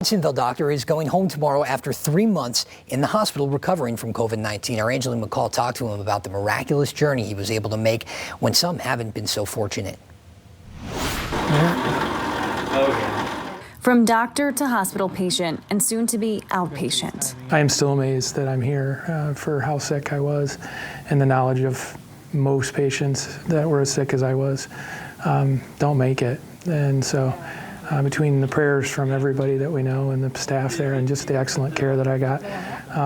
Hudsonville doctor is going home tomorrow after 3 months in the hospital recovering from COVID-19. Our Angeline McCall talked to him about the miraculous journey he was able to make when some haven't been so fortunate. From doctor to hospital patient and soon to be outpatient. I am still amazed that I'm here for how sick I was and the knowledge of most patients that were as sick as I was don't make it. And so between the prayers from everybody that we know and the staff there and just the excellent care that I got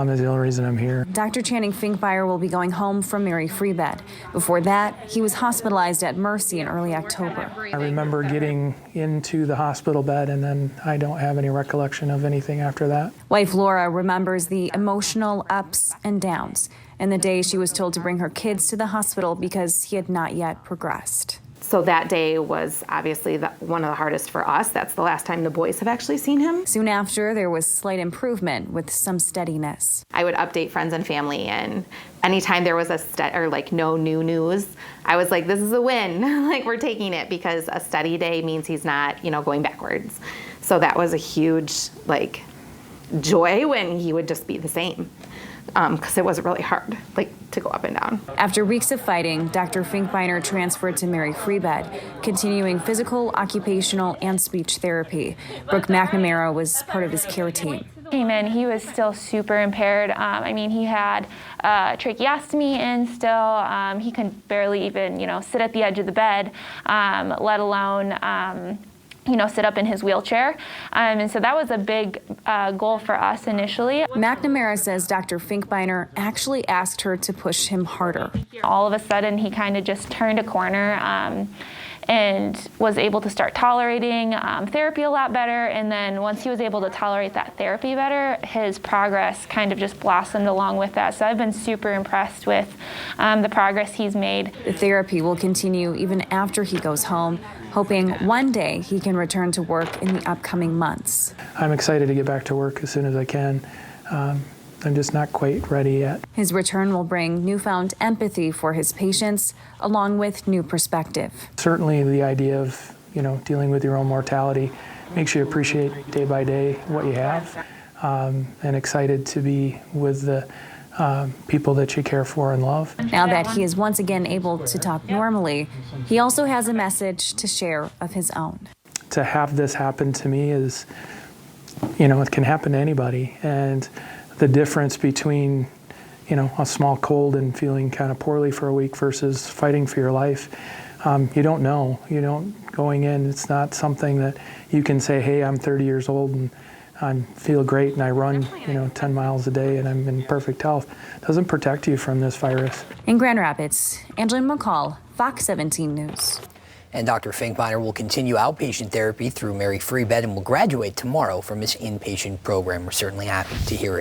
is the only reason I'm here. Dr. Channing FINKBEINER will be going home from Mary Free Bed. Before that, he was hospitalized at Mercy in early October. I remember getting into the hospital bed and then I don't have any recollection of anything after that. Wife Laura remembers the emotional ups and downs and the day she was told to bring her kids to the hospital because he had not yet progressed. So that day was obviously one of the hardest for us. That's the last time the boys have actually seen him. Soon after, there was slight improvement with some steadiness. I would update friends and family, and anytime there was no new news, I was like, this is a win. Like, we're taking it, because a steady day means he's not, going backwards. So that was a huge, joy when he would just be the same. Because it was really hard, to go up and down. After weeks of fighting, Dr. FINKBEINER transferred to Mary Free Bed, continuing physical, occupational, and speech therapy. Brooke McNamara was part of his care team. Came in, he was still super impaired. He had tracheostomy in still. He could barely even, sit at the edge of the bed, let alone sit up in his wheelchair. And so that was a big goal for us initially. McNamara says Dr. FINKBEINER actually asked her to push him harder. All of a sudden, he kind of just turned a corner and was able to start tolerating therapy a lot better. And then once he was able to tolerate that therapy better, his progress kind of just blossomed along with that. So I've been super impressed with the progress he's made. The therapy will continue even after he goes home, hoping one day he can return to work in the upcoming months. I'm excited to get back to work as soon as I can. I'm just not quite ready yet. His return will bring newfound empathy for his patients, along with new perspective. Certainly the idea of, dealing with your own mortality makes you appreciate day by day what you have, and excited to be with the people that you care for and love. Now that he is once again able to talk normally, he also has a message to share of his own. To have this happen to me is, it can happen to anybody. And the difference between, a small cold and feeling kind of poorly for a week versus fighting for your life, you don't know. Going in, it's not something that you can say, hey, I'm 30 years old and I feel great and I run, 10 miles a day and I'm in perfect health. It doesn't protect you from this virus. In Grand Rapids, Angeline McCall, Fox 17 News. And Dr. FINKBEINER will continue outpatient therapy through Mary Free Bed and will graduate tomorrow from his inpatient program. We're certainly happy to hear it.